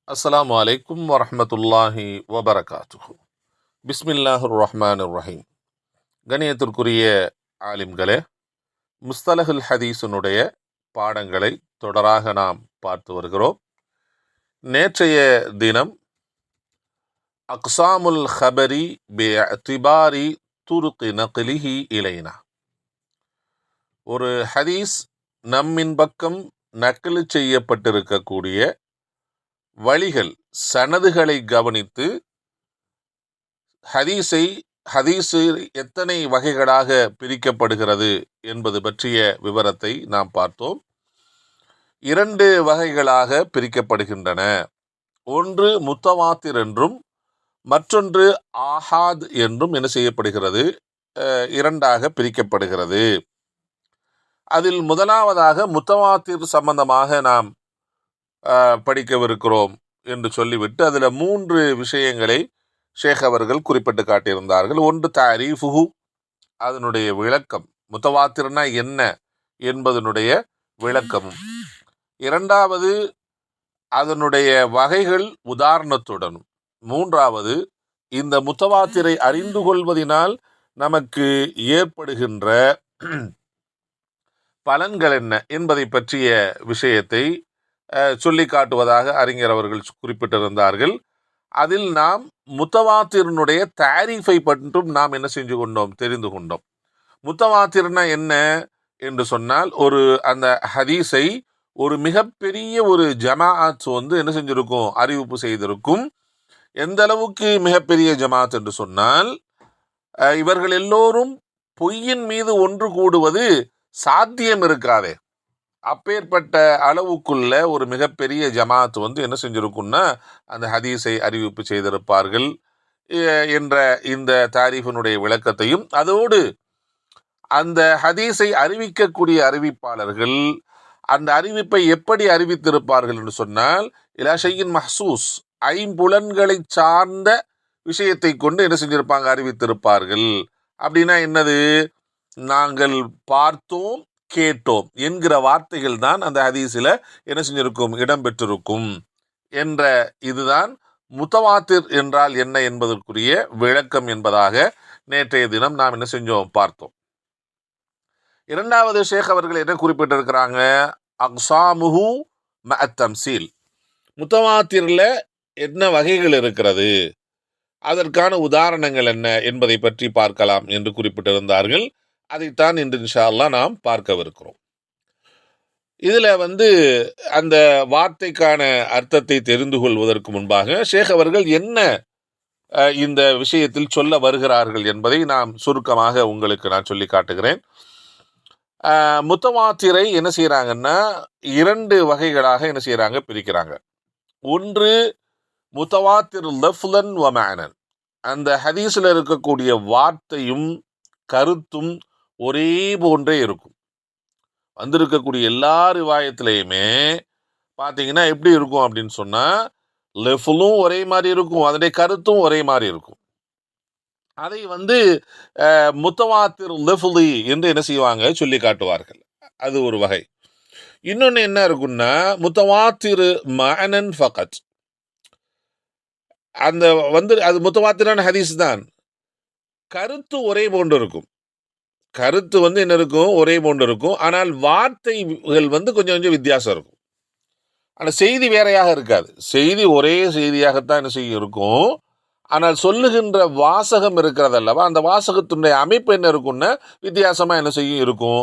அஸ்ஸலாமு அலைக்கும் வரஹ்மத்துல்லாஹி வபரகாத்துஹு. பிஸ்மில்லாஹிர் ரஹ்மானிர் ரஹீம். கணியத்திற்குரிய ஆலிம்களே, முஸ்தலஹுல் ஹதீஸினுடைய பாடங்களை தொடராக நாம் பார்த்து வருகிறோம். நேற்றைய தினம் அக்ஸாமுல் ஹபரி பிஅத்திபாரி துருகி நக்லிஹி இலைனா, ஒரு ஹதீஸ் நம்மின் பக்கம் நக்கல் செய்யப்பட்டிருக்கக்கூடிய வழிகள், சனதுகளை கவனித்து ஹதீஸு எத்தனை வகைகளாக பிரிக்கப்படுகிறது என்பது பற்றிய விவரத்தை நாம் பார்த்தோம். 2 வகைகளாக பிரிக்கப்படுகின்றன. ஒன்று முத்தவாத்திர் என்றும் மற்றொன்று ஆஹாத் என்றும் என்ன செய்யப்படுகிறது, 2ஆக பிரிக்கப்படுகிறது. அதில் முதலாவதாக முத்தவாத்திர் சம்பந்தமாக நாம் படிக்கவிருக்கிறோம் என்று சொல்லிவிட்டு அதில் 3 விஷயங்களை ஷேக் அவர்கள் குறிப்பிட்டு காட்டியிருந்தார்கள். ஒன்று தாரீஃபுஹு, அதனுடைய விளக்கம், முத்தவாத்திர்னா என்ன என்பதனுடைய விளக்கமும். 2வது அதனுடைய வகைகள் உதாரணத்துடனும். 3வது இந்த முத்தவாத்திரை அறிந்து கொள்வதனால் நமக்கு ஏற்படுகின்ற பலன்கள் என்ன என்பதை பற்றிய விஷயத்தை சொல்லி காட்டுவதாக அறிஞர் அவர்கள் குறிப்பிட்டிருந்தார்கள். அதில் நாம் முத்தவாத்திரனுடைய தாரீஃபை பற்றும் நாம் என்ன செஞ்சு கொண்டோம், தெரிந்து கொண்டோம். முத்தவாத்திர்னா என்ன என்று சொன்னால், அந்த ஹதீஸை ஒரு மிகப்பெரிய ஒரு ஜமாஅத் என்ன செஞ்சிருக்கும், அறிவிப்பு செய்திருக்கும். எந்த அளவுக்கு மிகப்பெரிய ஜமாஅத் என்று சொன்னால், இவர்கள் எல்லோரும் பொய்யின் மீது ஒன்று கூடுவது சாத்தியம் இருக்காதே, அப்பேற்பட்ட அளவுக்குள்ள ஒரு மிகப்பெரிய ஜமாத் என்ன செஞ்சிருக்கும்னா அந்த ஹதீஸை அறிவிப்பு செய்திருப்பார்கள் என்ற இந்த தாரீஃபினுடைய விளக்கத்தையும், அதோடு அந்த ஹதீஸை அறிவிக்கக்கூடிய அறிவிப்பாளர்கள் அந்த அறிவிப்பை எப்படி அறிவித்திருப்பார்கள் என்று சொன்னால், இலா ஷையின் மஹ்சூஸ், ஐம்புலன்களை சார்ந்த விஷயத்தை கொண்டு என்ன செஞ்சிருப்பாங்க, அறிவித்திருப்பார்கள். அப்படின்னா என்னது, நாங்கள் பார்த்தோம் கேட்டோம் என்கிற வார்த்தைகள் தான் அந்த ஹதீஸில் என்ன செஞ்சிருக்கும், இடம்பெற்றிருக்கும் என்ற இதுதான் முத்தவாத்திர் என்றால் என்ன என்பதற்குரிய விளக்கம் என்பதாக நேற்றைய தினம் நாம் என்ன செஞ்சோம், பார்த்தோம். 2வது ஷேக் அவர்கள் என்ன குறிப்பிட்டிருக்கிறாங்க, அக்ஸாமுஹு மஅத் தம்சீல், முத்தவாத்திரில் என்ன வகைகள் இருக்கிறது, அதற்கான உதாரணங்கள் என்ன என்பதை பற்றி பார்க்கலாம் என்று குறிப்பிட்டிருந்தார்கள். அதைத்தான் இன்று இன்ஷா அல்லாஹ் நாம் பார்க்கவிருக்கிறோம். இதில் அந்த வார்த்தைக்கான அர்த்தத்தை தெரிந்து கொள்வதற்கு முன்பாக ஷேக் அவர்கள் என்ன இந்த விஷயத்தில் சொல்ல வருகிறார்கள் என்பதை நாம் சுருக்கமாக உங்களுக்கு நான் சொல்லி காட்டுகிறேன். முத்தவாத்திரை என்ன செய்கிறாங்கன்னா 2 வகைகளாக என்ன செய்கிறாங்க, பிரிக்கிறாங்க. ஒன்று முத்தவாத்திர் லஃப்லன் வ மஅனன், அந்த ஹதீஸில் இருக்கக்கூடிய வார்த்தையும் கருத்தும் ஒரே போன்றே இருக்கும். வந்திருக்கக்கூடிய எல்லா ரிவாயத்திலையுமே பார்த்தீங்கன்னா எப்படி இருக்கும் அப்படின்னு சொன்னால், லெஃப்லும் ஒரே மாதிரி இருக்கும், அதனுடைய கருத்தும் ஒரே மாதிரி இருக்கும். அதை முத்தவாத்திர் லெஃப்லி என்று என்ன செய்வாங்க, சொல்லி காட்டுவார்கள். அது ஒரு வகை. இன்னொன்று என்ன இருக்குன்னா, முத்தவாத்திர் மஅனன் ஃபகத், அந்த அது முத்தவாத்திரான ஹதீஸ் தான், கருத்து ஒரே போன்று இருக்கும். கருத்து என்ன இருக்கும், ஒரே போன்று இருக்கும். ஆனால் வார்த்தைகள் கொஞ்சம் கொஞ்சம் வித்தியாசம் இருக்கும். ஆனால் செய்தி வேறையாக இருக்காது. செய்தி ஒரே செய்தியாகத்தான் என்ன செய்யும், இருக்கும். ஆனால் சொல்லுகின்ற வாசகம் இருக்கிறது அல்லவா, அந்த வாசகத்தினுடைய அமைப்பு என்ன இருக்கும்னா வித்தியாசமாக என்ன செய்யும், இருக்கும்.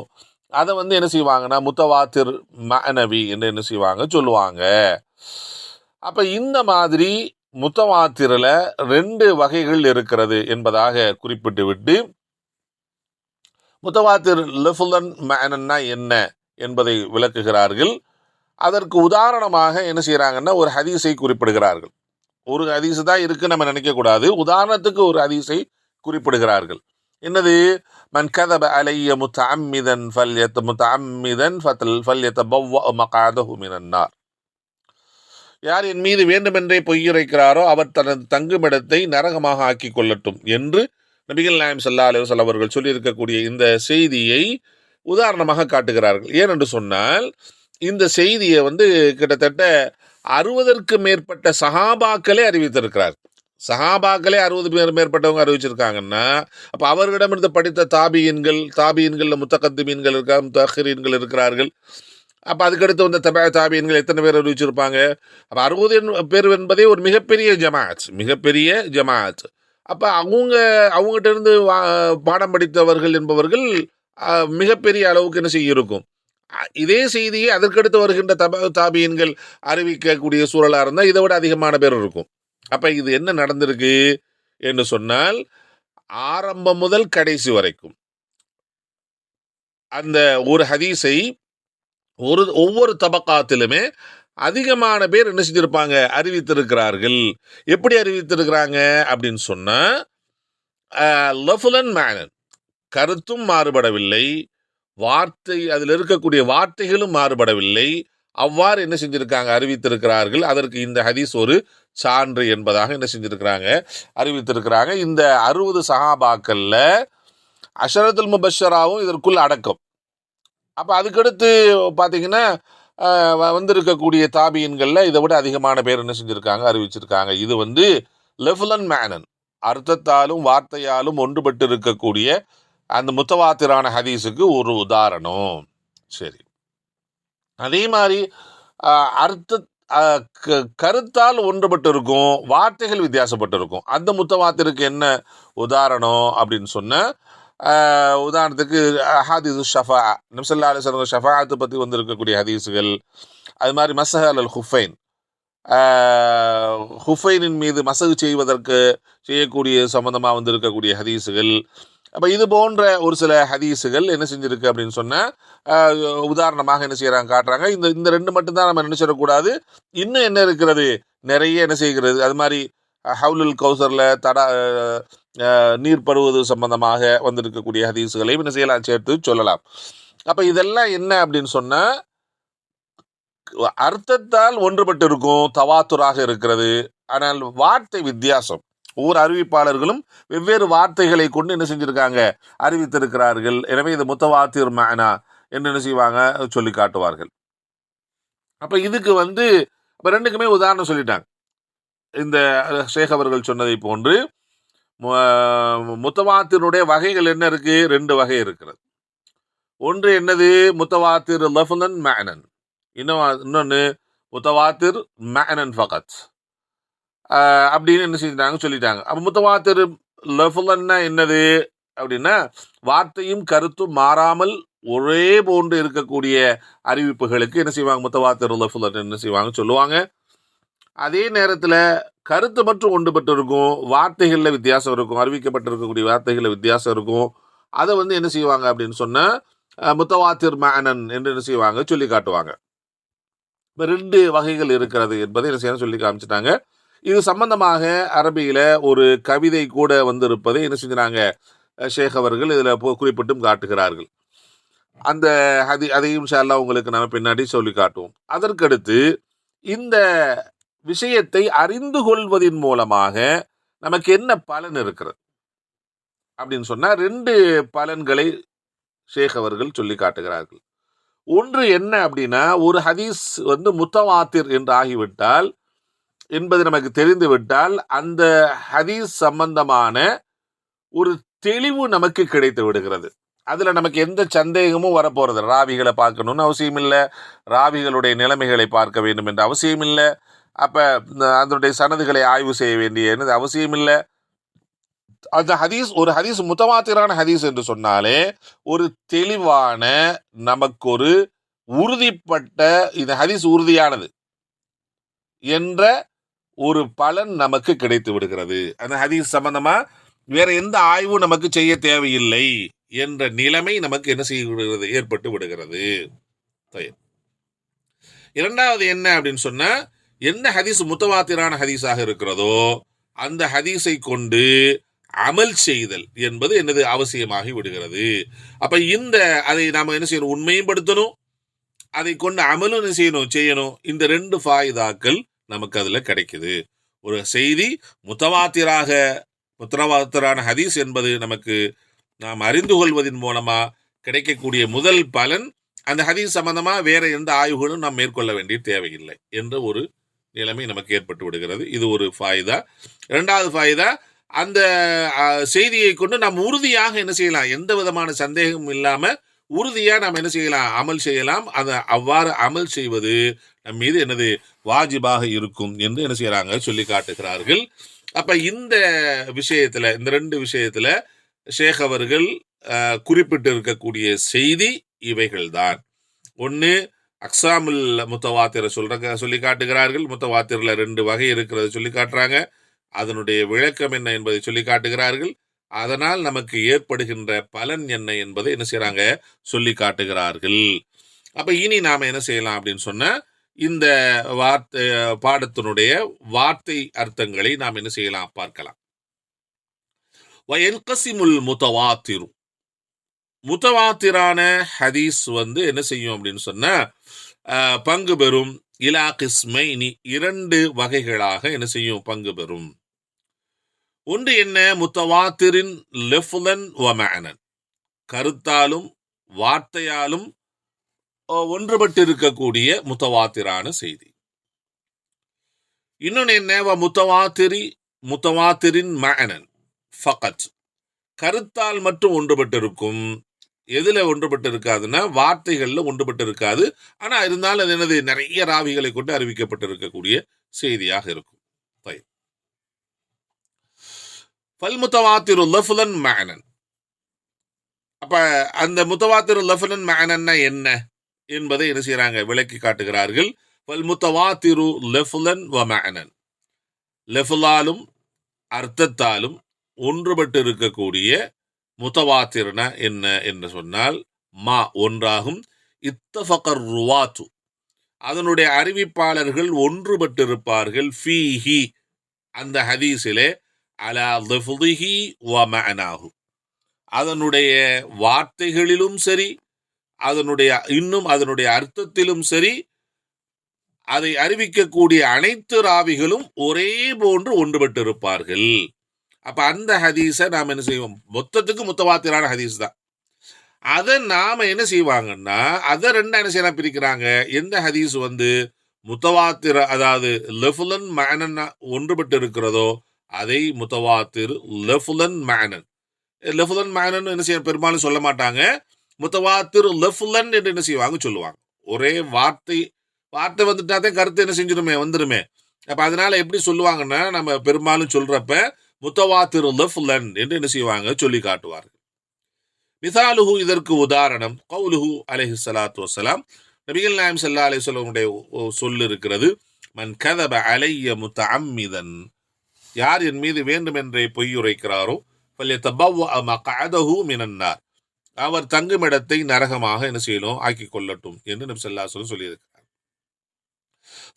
அதை என்ன செய்வாங்கன்னா முத்தவாத்திர் மஅனவி என்று என்ன செய்வாங்க, சொல்லுவாங்க. அப்போ இந்த மாதிரி முத்தவாத்திரில் 2 வகைகள் இருக்கிறது என்பதாக குறிப்பிட்டு விட்டு, முத்தவாத்திர் லஃப்லன் மஅனன்னா என்ன என்பதை விளக்குகிறார்கள். அதற்கு உதாரணமாக என்ன செய்கிறாங்கன்னா ஒரு ஹதீஸை குறிப்பிடுகிறார்கள். ஒரு ஹதீஸ் தான் இருக்கு நம்ம நினைக்கக்கூடாது, உதாரணத்துக்கு ஒரு ஹதீஸை குறிப்பிடுகிறார்கள். என்னது, மன் கதப அலைய முத்தஅம்மிதன் ஃபல்யதபவ்வ மக்அதஹு மினன் நார், யார் என் மீது வேண்டுமென்றே பொய்யுரைக்கிறாரோ அவர் தனது தங்குமிடத்தை நரகமாக ஆக்கி கொள்ளட்டும் என்று நபிகள் நாயகம் ஸல்லல்லாஹு அலைஹி வஸல்லம் அவர்கள் சொல்லியிருக்கக்கூடிய இந்த செய்தியை உதாரணமாக காட்டுகிறார்கள். ஏனென்று சொன்னால், இந்த செய்தியை கிட்டத்தட்ட 60ற்கு மேற்பட்ட சஹாபாக்களே அறிவித்திருக்கிறார். சஹாபாக்களே 60 பேர் மேற்பட்டவங்க அறிவிச்சிருக்காங்கன்னா, அப்போ அவர்களிடமிருந்து படித்த தாபியின்கள் முத்தகத்திமீன்கள் இருக்காங்க, முத்தஹிரீன்கள் இருக்கிறார்கள். அப்போ அதுக்கடுத்து வந்த தாபியின்கள் எத்தனை பேர் அறிவிச்சிருப்பாங்க? அப்போ 60 பேர் என்பதே ஒரு மிகப்பெரிய ஜமாத். அப்போ அவங்ககிட்ட இருந்து பாடம் படித்தவர்கள் என்பவர்கள் மிகப்பெரிய அளவுக்கு என்ன செய்ய இருக்கும். இதே செய்தியை அதற்கடுத்து வருகின்ற தாபியின்கள் அறிவிக்கக்கூடிய சூழலாக இருந்தால் இதை விட அதிகமான பேர் இருக்கும். அப்போ இது என்ன நடந்திருக்கு என்று சொன்னால், ஆரம்பம் முதல் கடைசி வரைக்கும் அந்த ஒரு ஹதீஸை ஒவ்வொரு தபக்காத்திலுமே அதிகமான பேர் என்ன செஞ்சிருப்பாங்க, அறிவித்திருக்கிறார்கள். எப்படி அறிவித்திருக்கிறாங்க அப்படின்னு சொன்னா, லஃபுலன் மேனன், கருத்தும் மாறுபடவில்லை, அதில் இருக்கக்கூடிய வார்த்தைகளும் மாறுபடவில்லை. அவ்வாறு என்ன செஞ்சிருக்காங்க, அறிவித்திருக்கிறார்கள். அதற்கு இந்த ஹதீஸ் ஒரு சான்று என்பதாக என்ன செஞ்சிருக்கிறாங்க, அறிவித்திருக்கிறாங்க. இந்த 60 சஹாபாக்கள்ல அஷரத்துல் முபஷ்ஷராவும் இதற்குள் அடக்கம். அப்போ அதுக்கடுத்து பார்த்தீங்கன்னா வந்திருக்கக்கூடிய தாபியின்களில் இதை விட அதிகமான பேர் என்ன செஞ்சுருக்காங்க, அறிவிச்சிருக்காங்க. இது லெஃபுலன் மேனன், அர்த்தத்தாலும் வார்த்தையாலும் ஒன்றுபட்டு இருக்கக்கூடிய அந்த முத்தவாத்திரான ஹதீஸுக்கு ஒரு உதாரணம். சரி, அதே மாதிரி கருத்தால் ஒன்றுபட்டு இருக்கும், வார்த்தைகள் வித்தியாசப்பட்டு இருக்கும். அந்த முத்தவாத்திற்கு என்ன உதாரணம் அப்படின்னு சொன்ன, உதாரணத்துக்கு ஹதீஸு ஷஃபா, நபி ஸல்லல்லாஹு அலைஹி வஸல்லம் ஷஃபாஅத்தை பற்றி வந்திருக்கக்கூடிய ஹதீஸுகள். அது மாதிரி மஸஹ் அல் ஹுஃபைன், ஹுஃபைனின் மீது மசகு செய்யக்கூடிய சம்பந்தமாக வந்திருக்கக்கூடிய ஹதீஸுகள். அப்போ இது போன்ற ஒரு சில ஹதீஸுகள் என்ன செஞ்சிருக்கு அப்படின்னு சொன்னால், உதாரணமாக என்ன செய்கிறாங்க, காட்டுறாங்க. இந்த ரெண்டு மட்டும்தான் நம்ம நினைச்சிடக்கூடாது. இன்னும் என்ன இருக்கிறது, நிறைய என்ன செய்கிறது. அது மாதிரி ஹவுலுல் கௌசரில் நீர் படுவது சம்பந்தமாக வந்திருக்கக்கூடிய ஹதீஸுகளையும் என்ன செய்யலாம், சேர்த்து சொல்லலாம். அப்போ இதெல்லாம் என்ன அப்படின்னு சொன்னால், அர்த்தத்தால் ஒன்றுபட்டு இருக்கும், தவாத்துராக இருக்கிறது. ஆனால் வார்த்தை வித்தியாசம். ஒவ்வொரு அறிவிப்பாளர்களும் வெவ்வேறு வார்த்தைகளை கொண்டு என்ன செஞ்சிருக்காங்க, அறிவித்திருக்கிறார்கள். எனவே இது முத்தவாத்திர் மஅனா என்று என்ன செய்வாங்க, சொல்லி காட்டுவார்கள். அப்போ இதுக்கு இப்போ ரெண்டுக்குமே உதாரணம் சொல்லிட்டாங்க. இந்த ஷேக் அவர்கள் சொன்னதை போன்று முத்தவாத்தினுடைய வகைகள் என்ன இருக்கு, 2 வகை இருக்கிறது. ஒன்று என்னது, முத்தவாத்திர் லஃபுலன் மஅனன். இன்னொன்று முத்தவாத்திர் மஅனன் ஃபகத் அப்படின்னு என்ன செஞ்சிட்டாங்க, சொல்லிட்டாங்க. அப்போ முத்தவாத்திர் லஃபுலன்னா என்னது அப்படின்னா, வார்த்தையும் கருத்தும் மாறாமல் ஒரே போன்று இருக்கக்கூடிய அறிவிப்புகளுக்கு என்ன செய்வாங்க, முத்தவாத்திர் லஃபுலன் என்ன செய்வாங்க, சொல்லுவாங்க. அதே நேரத்தில் கருத்து மட்டும் ஒன்றுபட்டு இருக்கும், வார்த்தைகளில் வித்தியாசம் இருக்கும், அறிவிக்கப்பட்டிருக்கக்கூடிய வார்த்தைகளில் வித்தியாசம் இருக்கும். அதை என்ன செய்வாங்க அப்படின்னு சொன்னால், முத்தவாத்திர் மஅனன் என்று என்ன செய்வாங்க, சொல்லி காட்டுவாங்க. இப்போ 2 வகைகள் இருக்கிறது என்பதை என்ன செய்யணும், சொல்லி காமிச்சிட்டாங்க. இது சம்பந்தமாக அரபியில் ஒரு கவிதை கூட வந்திருப்பதை என்ன செஞ்சாங்க, ஷேக் அவர்கள் இதில் குறிப்பிட்டும் காட்டுகிறார்கள். அந்த அதையும் இன்ஷா அல்லாஹ் உங்களுக்கு நம்ம பின்னாடி சொல்லி காட்டுவோம். அதற்கடுத்து இந்த விஷயத்தை அறிந்து கொள்வதின் மூலமாக நமக்கு என்ன பலன் இருக்கிறது அப்படின்னு சொன்னால், 2 பலன்களை ஷேக் அவர்கள் சொல்லி காட்டுகிறார்கள். ஒன்று என்ன அப்படின்னா, ஒரு ஹதீஸ் முத்தவாத்திர் என்று ஆகிவிட்டால் என்பது நமக்கு தெரிந்து விட்டால், அந்த ஹதீஸ் சம்பந்தமான ஒரு தெளிவு நமக்கு கிடைத்து விடுகிறது. அதில் நமக்கு எந்த சந்தேகமும் வரப்போறது. ராவிகளை பார்க்கணும்னு அவசியம் இல்லை, ராவிகளுடைய நிலைமைகளை பார்க்க வேண்டும் என்ற அவசியம் இல்லை, அப்போ அதனுடைய சனதுகளை ஆய்வு செய்ய வேண்டிய அவசியம் இல்லை. அந்த ஒரு ஹதீஸ் முத்தவாத்திரான ஹதீஸ் என்று சொன்னாலே ஒரு தெளிவான, நமக்கு ஒரு உறுதிப்பட்ட, இந்த ஹதீஸ் உறுதியானது என்ற ஒரு பலன் நமக்கு கிடைத்து விடுகிறது. அந்த ஹதீஸ் சம்பந்தமா வேற எந்த ஆய்வும் நமக்கு செய்ய தேவையில்லை என்ற நிலைமை நமக்கு என்ன செய்கிறது, ஏற்பட்டு விடுகிறது. இரண்டாவது என்ன அப்படின்னு சொன்னா, என்ன ஹதீஸ் முத்தவாத்திரான ஹதீஸாக இருக்கிறதோ அந்த ஹதீஸை கொண்டு அமல் செய்தல் என்பது என்னது, அவசியமாகி விடுகிறது. அப்ப அதை நாம என்ன செய்யணும், உண்மைப்படுத்தணும், அதை கொண்டு அமலும் என்ன செய்யணும். இந்த 2 ஃபாயிதாக்கள் நமக்கு அதுல கிடைக்குது. ஒரு செய்தி முத்தவாத்திரான ஹதீஸ் என்பது நமக்கு நாம் அறிந்து கொள்வதன் மூலமா கிடைக்கக்கூடிய முதல் பலன், அந்த ஹதீஸ் சம்பந்தமா வேற எந்த ஆய்வுகளும் நாம் மேற்கொள்ள வேண்டிய தேவையில்லை என்ற ஒரு நிலைமை நமக்கு ஏற்பட்டு விடுகிறது. இது ஒரு ஃபாயிதா. இரண்டாவது ஃபாயிதா, அந்த செய்தியை கொண்டு நாம் உறுதியாக என்ன செய்யலாம், எந்த விதமான சந்தேகமும் இல்லாமல் உறுதியாக நாம் என்ன செய்யலாம், அமல் செய்யலாம். அதை அவ்வாறு அமல் செய்வது நம் மீது என்னது வாஜிபாக இருக்கும் என்று என்ன செய்யறாங்க சொல்லி காட்டுகிறார்கள். அப்ப இந்த விஷயத்துல, இந்த ரெண்டு விஷயத்துல ஷேக் அவர்கள் குறிப்பிட்டு இருக்கக்கூடிய செய்தி இவைகள்தான். ஒன்று, அக்ஸாமுல் முத்தவாத்திர சொல்லி காட்டுகிறார்கள். முத்தவாத்திரில் 2 வகை இருக்கிறது சொல்லி காட்டுறாங்க. அதனுடைய விளக்கம் என்ன என்பதை சொல்லி காட்டுகிறார்கள். அதனால் நமக்கு ஏற்படுகின்ற பலன் என்ன என்பதை என்ன செய்யறாங்க சொல்லி காட்டுகிறார்கள். அப்ப இனி நாம என்ன செய்யலாம் அப்படின்னு சொன்னா, இந்த பாடத்தினுடைய வார்த்தை அர்த்தங்களை நாம் என்ன செய்யலாம் பார்க்கலாம். வயன்கசிமுல் முத்தவாத்திரு, முத்தவாத்திரான ஹதீஸ் என்ன செய்யும் அப்படின்னு சொன்னா, பங்கு பெறும். இலா கிஸ்மைனி, 2 வகைகளாக என்ன செய்யும், பங்கு பெறும். ஒன்று என்ன, முத்தவாத்திரின் லஃப்லன் வ மஅனன், கருத்தாலும் வார்த்தையாலும் ஒன்றுபட்டு இருக்கக்கூடிய முத்தவாத்திரான செய்தி. இன்னொன்று என்ன, முத்தவாத்திரின் மஅனன் ஃபகத், கருத்தால் மட்டும் ஒன்றுபட்டு இருக்கும். எதுல ஒன்றுபட்டு இருக்காதுன்னா வார்த்தைகள்ல ஒன்றுபட்டு இருக்காது. ஆனா இருந்தாலும் அது என்னது, நிறைய ராவிகளை கொண்டு அறிவிக்கப்பட்டு இருக்கக்கூடிய செய்தியாக இருக்கும். ஃபல்முத்தவாத்திரு லஃப்லன் மஅனன். அப்ப அந்த முத்தவாத்திரு லஃப்லன் மஅனன்னா என்ன என்பதை என்ன செய்யறாங்க விளக்கி காட்டுகிறார்கள். ஃபல்முத்தவாத்திரு லஃப்லன் வ மஅனன், லஃப்லாலும் அர்த்தத்தாலும் ஒன்றுபட்டு இருக்கக்கூடிய முத்தவாத்திரனா என்ன என்று சொன்னால், மா ஒன்றாகும், இத்தஃபகர் ருவாத்து, அதனுடைய அறிவிப்பாளர்கள் ஒன்றுபட்டிருப்பார்கள், ஃபீஹி அந்த ஹதீஸிலே, அலா லஃப்லிஹி வ மஅனாஹு, அதனுடைய வார்த்தைகளிலும் சரி, அதனுடைய அர்த்தத்திலும் சரி, அதை அறிவிக்கக்கூடிய அனைத்து ராவிகளும் ஒரே போன்று ஒன்றுபட்டு இருப்பார்கள். அப்ப அந்த ஹதீஸை நாம் என்ன செய்வோம், மொத்தத்துக்கு முத்தவாத்திரான ஹதீஸ் தான். அதை நாம என்ன செய்வாங்கன்னா, அதை ரெண்டா என்ன செய்யலாம் பிரிக்கிறாங்க. எந்த ஹதீஸ் முத்தவாத்திர, அதாவது லஃப்லன் மஅனன் ஒன்றுபட்டு இருக்கிறதோ அதை முத்தவாத்திர் லஃப்லன் மஅனன். லஃப்லன் மஅனன் என்ன செய்ய பெரும்பாலும் சொல்ல மாட்டாங்க, முத்தவாத்திர் லஃப்லன் என்று என்ன செய்வாங்க சொல்லுவாங்க. ஒரே வார்த்தை வந்துட்டாதான் கருத்து என்ன செஞ்சிருமே வந்துருமே. அப்ப அதனால எப்படி சொல்லுவாங்கன்னா, நம்ம பெரும்பாலும் சொல்றப்ப முத்தவாத்திரு லஃப்லன் என்று என்ன செய்வாங்க சொல்லி காட்டுவார்கள். மிசாலுஹு, இதற்கு உதாரணம், கவுலுஹு அலைஹிஸ்ஸலாத்து வஸ்ஸலாம், நபிகள் நாயகம் ஸல்லல்லாஹு அலைஹி வஸல்லம் சொல்லு இருக்கிறது, மன் கதப அலைய முத்தஅம்மிதன், யார் என் மீது வேண்டுமென்றே பொய்யுரைக்கிறாரோ, ஃபல்யதபவ்வஅ மக்அதஹு மினன் நார், அவர் தங்குமிடத்தை நரகமாக என்ன செய்யணும் ஆக்கிக் கொள்ளட்டும் என்று நபி ஸல்லல்லாஹு அலைஹி வஸல்லம் சொல்லியிருக்கிறார்.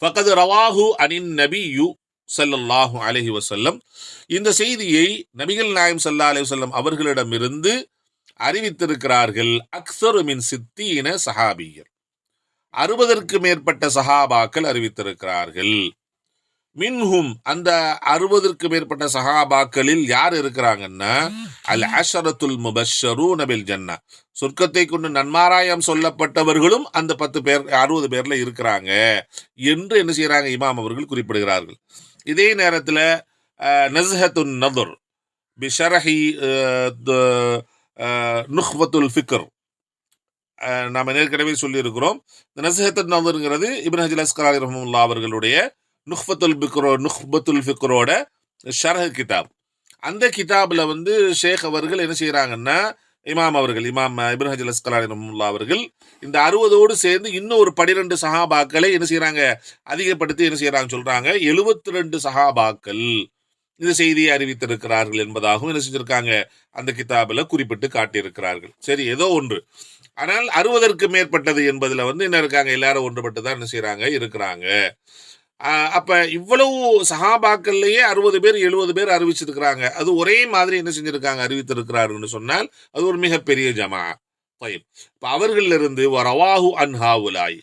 ஃபகத் ரவாஹு அனின் நபியு ஸல்லல்லாஹு அலைஹி வஸல்லம், இந்த செய்தியை நபிகள் நாயகம் ஸல்லல்லாஹு அலைஹி வஸல்லம் அவர்களிடமிருந்து அறிவித்திருக்கிறார்கள். அக்ஸரு மின் 60 சஹாபியர், 60ற்கு மேற்பட்ட சஹாபாக்கள் அறிவித்திருக்கிறார்கள். மின்ஹும், அந்த 60ற்கு மேற்பட்ட சஹாபாக்களில் யார் இருக்கிறாங்கன்னா, அல் அஷரத்துல் முபஷ்ஷரூன பில் ஜன்னா, சொர்க்கத்தை கொண்டு நன்மாராயம் சொல்லப்பட்டவர்களும் அந்த 10 பேர் 60 பேர்ல இருக்கிறாங்க என்று என்ன செய்யறாங்க இமாம் அவர்கள் குறிப்பிடுகிறார்கள். இதே நேரத்தில் நஸ்ஹத்துன் நதுர் பிஷரஹி நுஹ்வத்துல் ஃபிக்ர், நாம் ஏற்கனவே சொல்லியிருக்கிறோம். இந்த நஸ்ஹத்துன் நதுர்ங்கிறது இப்னு ஹஜர் அஸ்கலானி ரஹ்மத்துல்லாஹி அவர்களுடைய நுஹ்பத்துல் ஃபிக்ரோட ஷர்ஹ் கிதாப். அந்த கிதாபில் ஷேக் அவர்கள் என்ன செய்யறாங்கன்னா, இமாம் இப்னு ஹஜர் அஸ்கலானி ரஹ்மத்துல்லாஹி அவர்கள் இந்த 60ஓடு சேர்ந்து இன்னும் ஒரு 12 சஹாபாக்களை என்ன செய்யறாங்க அதிகப்படுத்தி என்ன செய்யறாங்க சொல்றாங்க, 72 சஹாபாக்கள் இந்த செய்தியை அறிவித்திருக்கிறார்கள் என்பதாகவும் என்ன செஞ்சிருக்காங்க அந்த கிதாபில் குறிப்பிட்டு காட்டியிருக்கிறார்கள். சரி, ஏதோ ஒன்று. ஆனால் 60ற்கு மேற்பட்டது என்பதுல என்ன இருக்காங்க, எல்லாரும் ஒன்றுபட்டு தான் என்ன செய்யறாங்க இருக்கிறாங்க. அப்ப இவ்வளவு சஹாபாக்கள்லயே 60 பேர் 70 பேர் அறிவிச்சிருக்கிறாங்க. அது ஒரே மாதிரி என்ன செஞ்சிருக்காங்க அறிவித்திருக்கிறார்கள் சொன்னால் அது ஒரு மிகப்பெரிய ஜமா. இப்ப அவர்களிலிருந்து வரவாஹு அன்ஹாவுலாய்,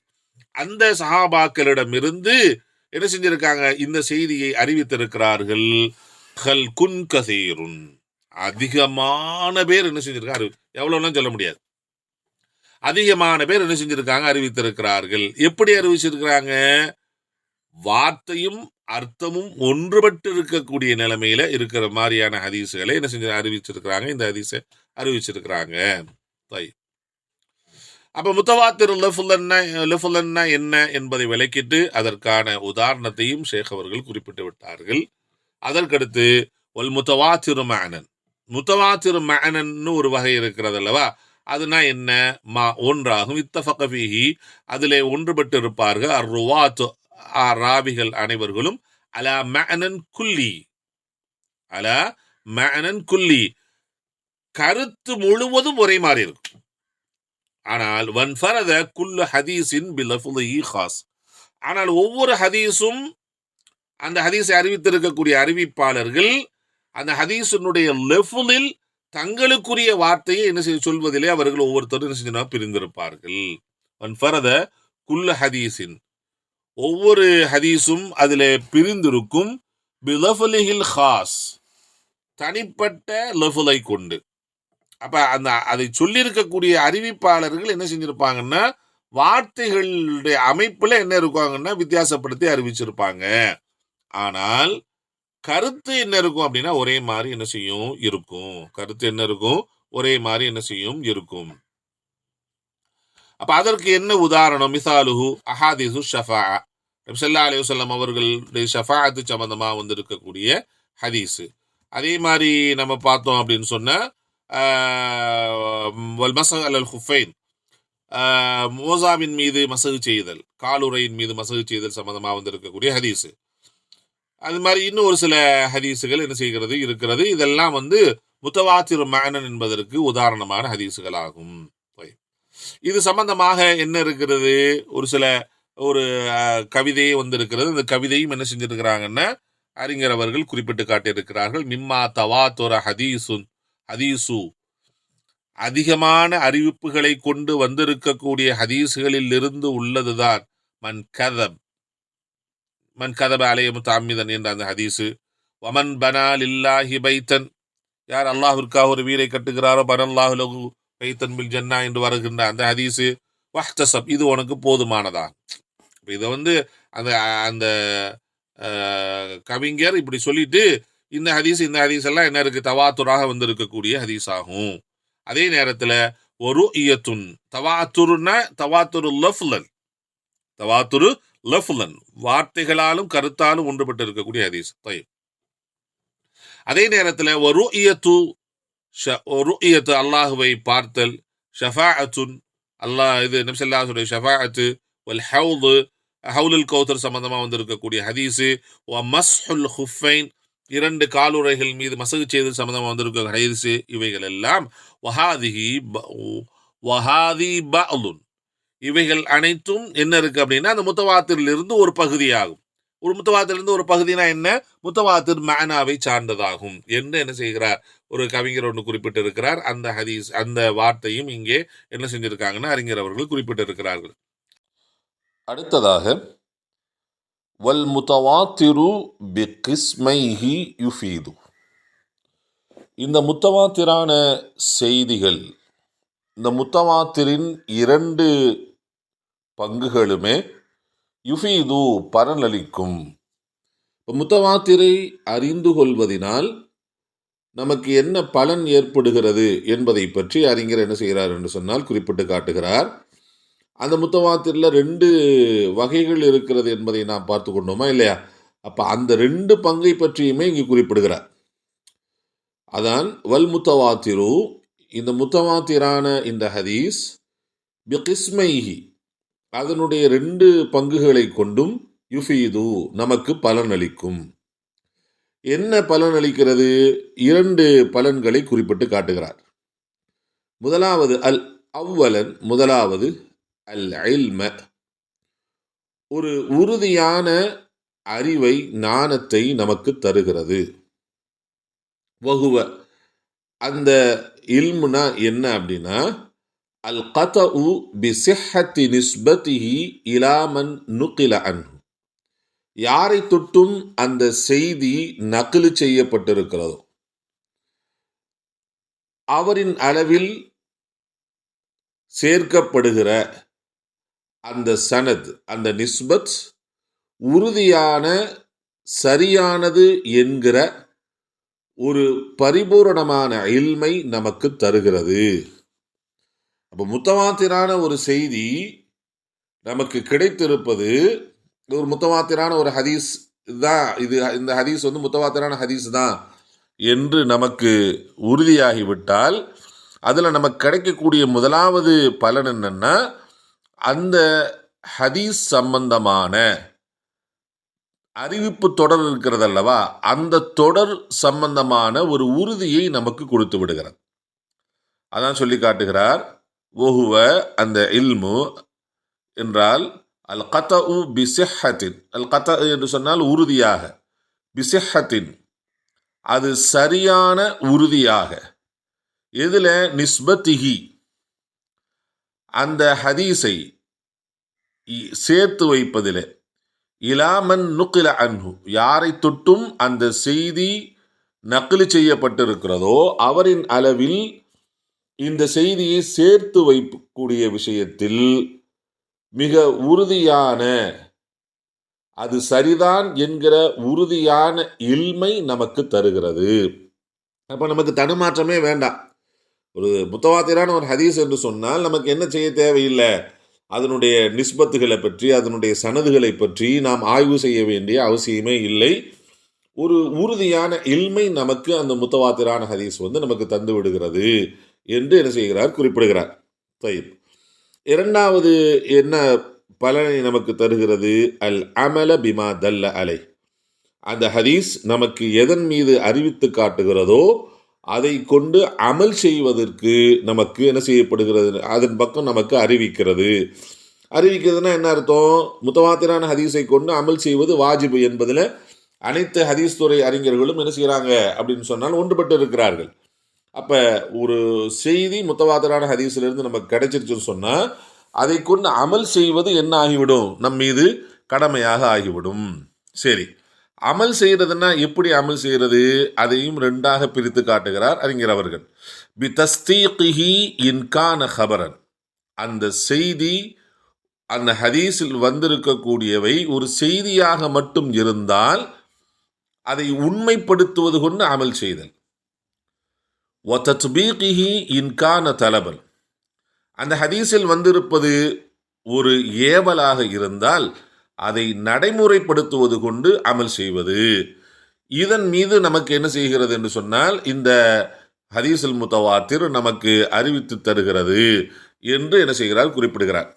அந்த சஹாபாக்களிடமிருந்து என்ன செஞ்சிருக்காங்க இந்த செய்தியை அறிவித்திருக்கிறார்கள். கல்குன் கசீருன், அதிகமான பேர் என்ன செஞ்சிருக்காங்க, எவ்வளவுலாம் சொல்ல முடியாது, அதிகமான பேர் என்ன செஞ்சிருக்காங்க அறிவித்திருக்கிறார்கள். எப்படி அறிவிச்சிருக்கிறாங்க, வார்த்தையும் அர்த்தமும் ஒன்றுபட்டு இருக்கக்கூடிய நிலைமையில இருக்கிற மாதிரியான ஹதீஸுகளை என்ன செஞ்சு அறிவிச்சிருக்கிறாங்க, இந்த ஹதீஸை அறிவிச்சிருக்கிறாங்க. அப்ப முத்தவாத்திர் லஃபுலன்னா என்ன என்பதை விளக்கிட்டு அதற்கான உதாரணத்தையும் ஷேக் அவர்கள் குறிப்பிட்டு விட்டார்கள். அதற்கடுத்து ஒல் முத்தவாத்திரு மஅனன், முத்தவாத்திரு மஅனன்னு ஒரு வகை இருக்கிறது அல்லவா, அதுனா என்ன? ஒன்றாகும். இத்தஃபக ஃபீஹி, அதிலே ஒன்றுபட்டு இருப்பார்கள். அர்ருவாத்து, ராவிகள் அனைவர்களும் அலா மஅனன் குல்லி, அலா மஅனன் குல்லி, கருத்து முழுவதும் ஒரே மாதிரி இருக்கும். ஆனால் வன்ஃபரத குல்லு ஹதீஸின் பிலஃபுலிஹி காஸ், ஆனால் ஒவ்வொரு ஹதீஸும் அந்த ஹதீஸை அறிவித்திருக்கக்கூடிய அறிவிப்பாளர்கள் அந்த ஹதீஸினுடைய லெஃபுலில் தங்களுக்குரிய வார்த்தையை என்ன செய்ய சொல்வதிலே அவர்கள் ஒவ்வொருத்தரும் என்ன செஞ்சா பிரிந்திருப்பார்கள். வன்ஃபரத குல்லு ஹதீஸின், ஒவ்வொரு ஹதீஸும் அதிலே பிரிந்திருக்கும். பிலஃபுலிஹில் காஸ், தனிப்பட்ட லெஃபுலை கொண்டு. அப்ப அந்த அதை சொல்லியிருக்கக்கூடிய அறிவிப்பாளர்கள் என்ன செஞ்சிருப்பாங்கன்னா வார்த்தைகளுடைய அமைப்புல என்ன இருக்காங்கன்னா வித்தியாசப்படுத்தி அறிவிச்சிருப்பாங்க. ஆனால் கருத்து என்ன இருக்கும் அப்படின்னா ஒரே மாதிரி என்ன செய்யும் இருக்கும். கருத்து என்ன இருக்கும்? ஒரே மாதிரி என்ன செய்யும் இருக்கும். அப்ப அதற்கு என்ன உதாரணம்? மிசாலுஹு அஹாதீசு ஷஃபா, நபி ஸல்லல்லாஹு அலைஹி வஸல்லம் அவர்களுடைய ஷஃபாஅத்து சம்பந்தமா வந்திருக்கக்கூடிய ஹதீஸ். அதே மாதிரி நம்ம பார்த்தோம் அப்படின்னு சொன்னா மஸஹ் அலல் குஃபைன், மோசாவின் மீது மசகு செய்தல், காலுறையின் மீது மசகு செய்தல் சம்பந்தமாக வந்திருக்கக்கூடிய ஹதீஸு. அது மாதிரி இன்னும் ஒரு சில ஹதீஸுகள் என்ன செய்கிறது இருக்கிறது. இதெல்லாம் முத்தவாத்திர் மஅனன் என்பதற்கு உதாரணமான ஹதீஸுகள் ஆகும். இது சம்பந்தமாக என்ன இருக்கிறது? ஒரு கவிதையே வந்திருக்கிறது. அந்த கவிதையும் என்ன செஞ்சிருக்கிறாங்கன்னா அறிஞர் அவர்கள் குறிப்பிட்டு காட்டியிருக்கிறார்கள். மிம்மா தவாத்துர ஹதீசு, அதிகமான அறிவிப்புகளை கொண்டு வந்திருக்கக்கூடிய ஹதீஸ்களில் இருந்து உள்ளதுதான் மன் கதப அலைஹி முத்தஅம்மிதன் என்ற அந்த ஹதீஸு. வமன் பனா லில்லாஹி பைத்தன், யார் அல்லாஹ்விற்காக ஒரு வீரை கட்டுகிறாரோ பனல்லாஹு லஹு பைத்தன் பில் ஜன்னா என்று வருகின்ற அந்த ஹதீஸு. வஹ்தஸப், இது உனக்கு போதுமானதா. இதை அந்த அந்த கவிஞர் இப்படி சொல்லிட்டு இந்த ஹதீஸ் எல்லாம் என்ன இருக்கு? தவாத்துராக வந்திருக்கக்கூடிய ஹதீஸ் ஆகும். அதே நேரத்தில் ஒரு இயத்துன், தவாத்துரு லஃப்லன், வார்த்தைகளாலும் கருத்தாலும் ஒன்றுபட்டு இருக்கக்கூடிய ஹதீஸ். அதே நேரத்தில் ஒரு இயத்து அல்லாஹுவை பார்த்தல், ஷஃபாஅத்துன், அல்லாஹ் இது நபி ஸல்லல்லாஹு அலைஹி வஸல்லம் ஷஃபாஅத்து, வல் ஹவுலுல் கௌதர் சம்பந்தமா வந்திருக்கக்கூடிய ஹதீஸு. வ மஸ்ஹுல் குஃபைன், இரண்டு காலுறைகள் மீது மசகு செய்தல் சம்பந்தமாக வந்திருக்க ஹதீஸு. இவைகள் எல்லாம் வஹாதி பஅலுன், இவைகள் அனைத்தும் என்ன இருக்கு அப்படின்னா அந்த முத்தவாத்திரிலிருந்து ஒரு பகுதியாகும். ஒரு முத்தவாத்திலிருந்து ஒரு பகுதினா என்ன? முத்தவாத்திர் மஅனாவை சார்ந்ததாகும் என்று என்ன செய்கிறார்? ஒரு கவிஞர் ஒன்று குறிப்பிட்டு இருக்கிறார். அந்த ஹதீஸ், அந்த வார்த்தையும் இங்கே என்ன செஞ்சிருக்காங்கன்னா அறிஞர் அவர்கள் குறிப்பிட்டு இருக்கிறார்கள். அடுத்ததாக வல் முத்தவாத்திரு பிகிஸ்மைஹி யுஃபீது, இந்த முத்தவாத்திரான செய்திகள், இந்த முத்தவாத்திரின் இரண்டு பங்குகளுமே யுஃபீது பலனளிக்கும். முத்தவாத்திரை அறிந்து கொள்வதனால் நமக்கு என்ன பலன் ஏற்படுகிறது என்பதை பற்றி அறிஞர் என்ன செய்கிறார் என்று சொன்னால் குறிப்பிட்டு காட்டுகிறார். அந்த முத்தவாத்திரில் 2 வகைகள் இருக்கிறது என்பதை நாம் பார்த்து கொண்டோமா இல்லையா? அப்ப அந்த 2 பங்கை பற்றியுமே இங்கு குறிப்பிடுகிறார். அதான் வல் முத்தவாத்திரு, இந்த முத்தவாத்திரான இந்த ஹதீஸ் பிகிஸ்மைஹி, அதனுடைய 2 பங்குகளை கொண்டும் யுஃபீது, நமக்கு பலனளிக்கும். என்ன பலனளிக்கிறது? 2 பலன்களை குறிப்பிட்டு காட்டுகிறார். முதலாவது அல் இல்ம, ஒரு உறுதியான அறிவை, ஞானத்தை நமக்கு தருகிறது. வஹுவ, அந்த இல்முனா என்ன அப்படின்னா அல் கதஉ பிஸிஹ்ஹத்தி நிஸ்பத்திஹி இலா மன் நுகில அன்ஹு, யாரை தொட்டும் அந்த செய்தி நக்லு செய்யப்பட்டிருக்கிறதோ அவரின் அளவில் சேர்க்கப்படுகிற அந்த சனத், அந்த நிஸ்பத் உறுதியான சரியானது என்கிற ஒரு பரிபூரணமான இல்மை நமக்கு தருகிறது. அப்போ முத்தவாத்திரான ஒரு செய்தி நமக்கு கிடைத்திருப்பது, ஒரு முத்தவாத்திரான ஒரு ஹதீஸ் தான், இந்த ஹதீஸ் முத்தவாத்திரான ஹதீஸ் தான் என்று நமக்கு உறுதியாகிவிட்டால் அதில் நமக்கு கிடைக்கக்கூடிய முதலாவது பலன் என்னன்னா, அந்த ஹதீஸ் சம்பந்தமான அறிவிப்பு தொடர் இருக்கிறது அல்லவா, அந்த தொடர் சம்பந்தமான ஒரு உறுதியை நமக்கு கொடுத்து விடுகிறது. அதான் சொல்லி காட்டுகிறார், ஒஹுவ அந்த இல்மு என்றால் அல் கதஉ பிசிஹத்தின், அல் கத என்று சொன்னால் உறுதியாக, பிசிஹத்தின் அது சரியான உறுதியாக, எதில் நிஸ்பத்திஹி அந்த ஹதீஸை சேர்த்து வைப்பதில், இலாமன் நுக்கில அன்ஹு யாரை தொட்டும் அந்த செய்தி நக்லி செய்யப்பட்டிருக்கிறதோ அவரின் அளவில் இந்த செய்தியை சேர்த்து வைக்கக்கூடிய விஷயத்தில் மிக உறுதியான, அது சரிதான் என்கிற உறுதியான இல்மை நமக்கு தருகிறது. அப்போ நமக்கு தடுமாற்றமே வேண்டாம். ஒரு முத்தவாத்திரான ஒரு ஹதீஸ் என்று சொன்னால் நமக்கு என்ன செய்ய தேவையில்லை, அதனுடைய நிஸ்பத்துகளை பற்றி, அதனுடைய சனதுகளை பற்றி நாம் ஆய்வு செய்ய வேண்டிய அவசியமே இல்லை. ஒரு உறுதியான இல்மை நமக்கு அந்த முத்தவாத்திரான ஹதீஸ் நமக்கு தந்து விடுகிறது என்று என்ன செய்கிறார், குறிப்பிடுகிறார். தயிப், இரண்டாவது என்ன பலனை நமக்கு தருகிறது, அல் அமல பிமா தல்ல அலை, அந்த ஹதீஸ் நமக்கு எதன் மீது அறிவித்து காட்டுகிறதோ அதை கொண்டு அமல் செய்வதற்கு நமக்கு என்ன செய்யப்படுகிறது, அதன் பக்கம் நமக்கு அறிவிக்கிறது. அறிவிக்கிறதுனா என்ன அர்த்தம், முத்தவாத்திரான ஹதீஸை கொண்டு அமல் செய்வது வாஜிபு என்பதில் அனைத்து ஹதீஸ் துறை அறிஞர்களும் என்ன செய்கிறாங்க அப்படின்னு சொன்னால் ஒன்றுபட்டு இருக்கிறார்கள். அப்போ ஒரு செய்தி முத்தவாத்திரான ஹதீஸிலிருந்து நமக்கு கிடைச்சிருச்சுன்னு சொன்னால் அதை கொண்டு அமல் செய்வது என்ன ஆகிவிடும், நம் மீது கடமையாக ஆகிவிடும். சரி, அமல் செய்கிறதுனா எப்படி அமல் செய்கிறது, அதையும் ரெண்டாக பிரித்து காட்டுகிறார் அறிஞர் அவர்கள். பி தஸ்தீகிஹி இன்கான ஹபரன், அந்த செய்தி அந்த ஹதீஸில் வந்திருக்கக்கூடியவை ஒரு செய்தியாக மட்டும் இருந்தால் அதை உண்மைப்படுத்துவது கொண்டு அமல் செய்தல். வ தத்பீகிஹி இன்கான தலபன், அந்த ஹதீஸில் வந்திருப்பது ஒரு ஏவலாக இருந்தால் அதை நடைமுறைப்படுத்துவது கொண்டு அமல் செய்வது. இதன் மீது நமக்கு என்ன செய்கிறது என்று சொன்னால் இந்த ஹதீஸுல் முத்தவாத்திர் நமக்கு அறிவித்து தருகிறது என்று என்ன செய்கிறார், குறிப்பிடுகிறார்.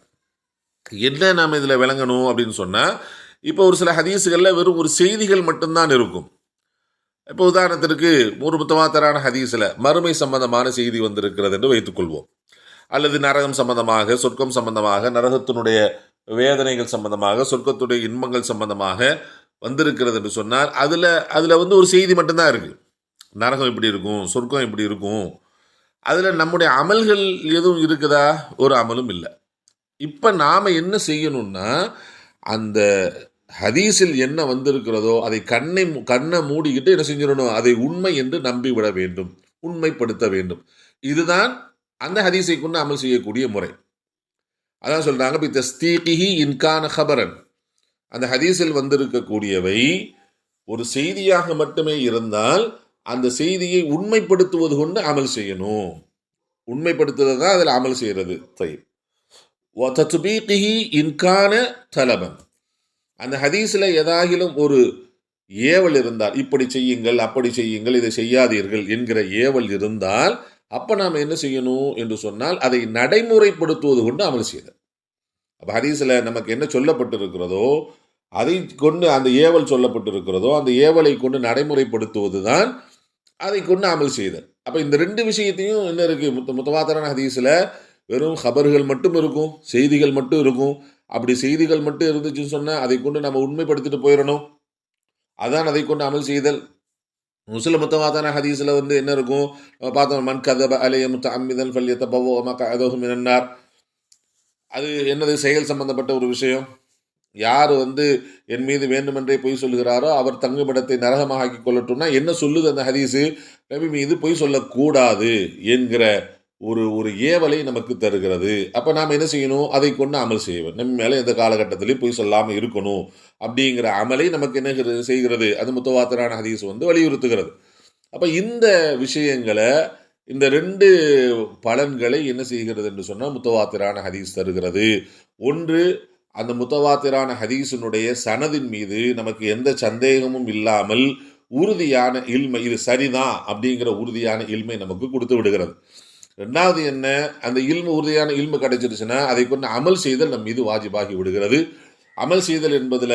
என்ன நாம் இதில் விளங்கணும் அப்படின்னு சொன்னால், இப்போ ஒரு சில ஹதீஸுகளில் வெறும் ஒரு செய்திகள் மட்டும்தான் இருக்கும். இப்போ உதாரணத்திற்கு ஒரு முத்தவாத்திரான ஹதீஸில் மறுமை சம்பந்தமான செய்தி வந்திருக்கிறது என்று வைத்துக்கொள்வோம், அல்லது நரகம் சம்பந்தமாக, சொர்க்கம் சம்பந்தமாக, நரகத்தினுடைய வேதனைகள் சம்பந்தமாக, சொர்க்கத்துடைய இன்பங்கள் சம்பந்தமாக வந்திருக்கிறது என்று சொன்னால் அதில் ஒரு செய்தி மட்டும்தான் இருக்குது. நரகம் இப்படி இருக்கும், சொர்க்கம் இப்படி இருக்கும். அதில் நம்முடைய அமல்கள் எதுவும் இருக்குதா, ஒரு அமலும் இல்லை. இப்போ நாம் என்ன செய்யணும்னா, அந்த ஹதீஸில் என்ன வந்திருக்கிறதோ அதை கண்ணை மூடிக்கிட்டு என்ன செஞ்சிடணும், அதை உண்மை என்று நம்பிவிட வேண்டும், உண்மைப்படுத்த வேண்டும். இதுதான் அந்த ஹதீஸை கொண்டு அமல் செய்யக்கூடிய முறை. அதான் சொல்றாங்க, பி தஸ்தீகிஹி இன்கான ஹபரன், அந்த ஹதீஸில் வந்திருக்கக்கூடியவை ஒரு செய்தியாக மட்டுமே இருந்தால் அந்த செய்தியை உண்மைப்படுத்துவது கொண்டு அமல் செய்யணும். உண்மைப்படுத்துறது தான் அதில் அமல் செய்கிறது. வ தத்பீகிஹி இன்கான தலபன், அந்த ஹதீஸில் ஏதாகிலும் ஒரு ஏவல் இருந்தால், இப்படி செய்யுங்கள், அப்படி செய்யுங்கள், இதை செய்யாதீர்கள் என்கிற ஏவல் இருந்தால் அப்போ நாம் என்ன செய்யணும் என்று சொன்னால் அதை நடைமுறைப்படுத்துவது கொண்டு அமல் செய்தல். அப்போ ஹதீஸில் நமக்கு என்ன சொல்லப்பட்டிருக்கிறதோ அதை கொண்டு, அந்த ஏவல் சொல்லப்பட்டிருக்கிறதோ அந்த ஏவலை கொண்டு நடைமுறைப்படுத்துவது தான் அதை கொண்டு அமல் செய்தல். அப்போ இந்த ரெண்டு விஷயத்தையும் என்ன இருக்குது, முத்தவாத்திரான ஹதீஸில் வெறும் ஹபர்கள் மட்டும் இருக்கும், செய்திகள் மட்டும் இருக்கும். அப்படி செய்திகள் மட்டும் இருந்துச்சுன்னு சொன்னால் அதை கொண்டு நம்ம உண்மைப்படுத்திட்டு போயிடணும், அதான் அதை கொண்டு அமல் செய்தல். முஸ்லிம் முத்தவாத்தான ஹதீஸில் என்ன இருக்கும் பார்த்தோம், மன் கதப அலைய முத்தஅம்மிதன் ஃபல்யதபவ்வ மக்அதஹு மினன்னார். அது என்னது, செயல் சம்பந்தப்பட்ட ஒரு விஷயம். யார் என் மீது வேண்டுமென்றே பொய் சொல்லுகிறாரோ அவர் தங்குமிடத்தை நரகமாக ஆக்கி கொள்ளட்டும்னா என்ன சொல்லுது அந்த ஹதீஸு, நபி மீது பொய் சொல்லக்கூடாது என்கிற ஒரு ஒரு ஏவலை நமக்கு தருகிறது. அப்ப நாம என்ன செய்யணும்? அதை கொண்டு அமல் செய்ய வேண்டும். நம்ம மேல எந்த காலகட்டத்திலயும் பொய் சொல்லாம இருக்கணும். அப்படிங்கிற அமலை நமக்கு என்ன செய்கிறது? அது முத்தவாத்திரான ஹதீஸ் வலியுறுத்துகிறது. அப்ப இந்த விஷயங்கள இந்த 2 பலன்களை என்ன செய்கிறது என்று சொன்னா, முத்தவாத்திரான ஹதீஸ் தருகிறது. ஒன்று, அந்த முத்தவாத்திரான ஹதீஸினுடைய சனதின் மீது நமக்கு எந்த சந்தேகமும் இல்லாமல் உறுதியான இல்மை, இது சரிதான் அப்படிங்கிற உறுதியான இல்மை நமக்கு கொடுத்து விடுகிறது. 2வது என்ன, அந்த உறுதியான இல்மு கிடைச்சிருச்சுன்னா அதை கொண்டு அமல் செய்தல் நம் மீது வாஜிபாகி விடுகிறது. அமல் செய்தல் என்பதுல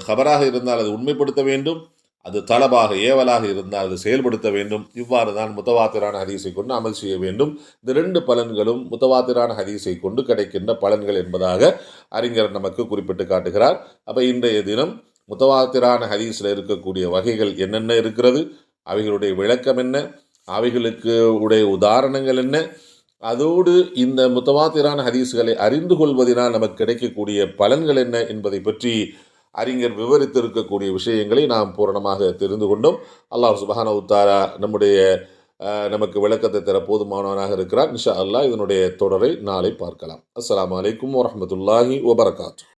ஹபராக இருந்தால் அது உண்மைப்படுத்த வேண்டும், அது தலபாக ஏவலாக இருந்தால் அது செயல்படுத்த வேண்டும். இவ்வாறு தான் முத்தவாத்திரான ஹதீஸை கொண்டு அமல் செய்ய வேண்டும். இந்த 2 பலன்களும் முத்தவாத்திரான ஹதீஸை கொண்டு கிடைக்கின்ற பலன்கள் என்பதாக அறிஞர் நமக்கு குறிப்பிட்டு காட்டுகிறார். அப்ப இன்றைய தினம் முத்தவாத்திரான ஹதீஸில் இருக்கக்கூடிய வகைகள் என்னென்ன இருக்கிறது, அவைகளுடைய விளக்கம் என்ன, அவைகளுக்கு உடைய உதாரணங்கள் என்ன, அதோடு இந்த முத்தவாத்திரான ஹதீஸ்களை அறிந்து கொள்வதனால் நமக்கு கிடைக்கக்கூடிய பலன்கள் என்ன என்பதை பற்றி அறிஞர் விவரித்திருக்கக்கூடிய விஷயங்களை நாம் பூரணமாக தெரிந்து கொண்டோம். அல்லாஹ் சுப்ஹானஹு வ தஆலா நமக்கு விளக்கத்தை தர போதுமானவனாக இருக்கிறார். இன்ஷா அல்லாஹ் இதனுடைய தொடரை நாளை பார்க்கலாம். அஸ்ஸலாமு அலைக்கும் வரஹ்மத்துல்லாஹி வபரகாத்துஹு.